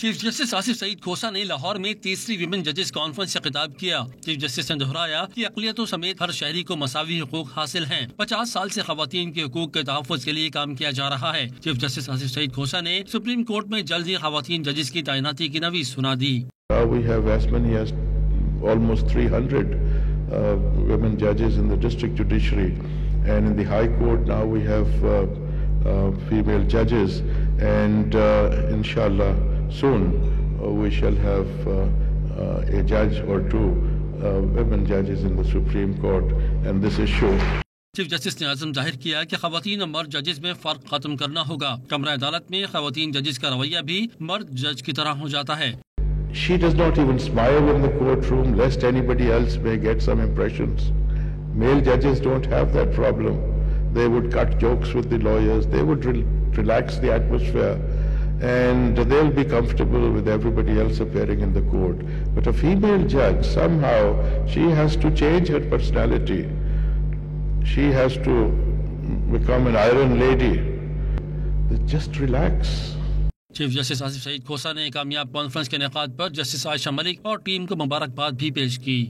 Chief justice Asif Saeed Khosa ने लाहौर में तीसरी विमेन जजेस कॉन्फ्रेंस से खिताब किया। चीफ जस्टिस ने दोहराया कि अक़लियतों समेत हर शहरी को मसावी हुकूक हासिल हैं। 50 साल से खवातीन के हुकूक के तहफ़्फ़ुज़ के लिए काम किया जा रहा है। चीफ जस्टिस आसिफ सईद खोसा ने सुप्रीम कोर्ट में जल्द ही खवातीन जजेस की तैनाती की नवीज़ सुना दी। We have as many as almost 300 women judges in the district judiciary, and in the High Court now we have female judges, and inshallah soon we shall have a judge or two women judges in the Supreme Court, and this is sure. Chief justice ने आज़म जाहिर किया कि खवातीन और मर्द जजेस में फर्क खत्म करना होगा। कमरा अदालत में खवातीन जजेस का रवैया भी मर्द जज की तरह हो जाता है। She does not even smile in the courtroom lest anybody else may get some impressions. Male judges don't have that problem. They would cut jokes with the lawyers, they would relax the atmosphere, and they'll be comfortable with everybody else appearing in the court. But a female judge, somehow she has to change her personality. She has to become an iron lady. Just relax. Chief justice Asif Saeed Khosa ने कामयाब conference के इनेकाद पर justice Ayesha Malik और team को मुबारकबाद भी पेश की।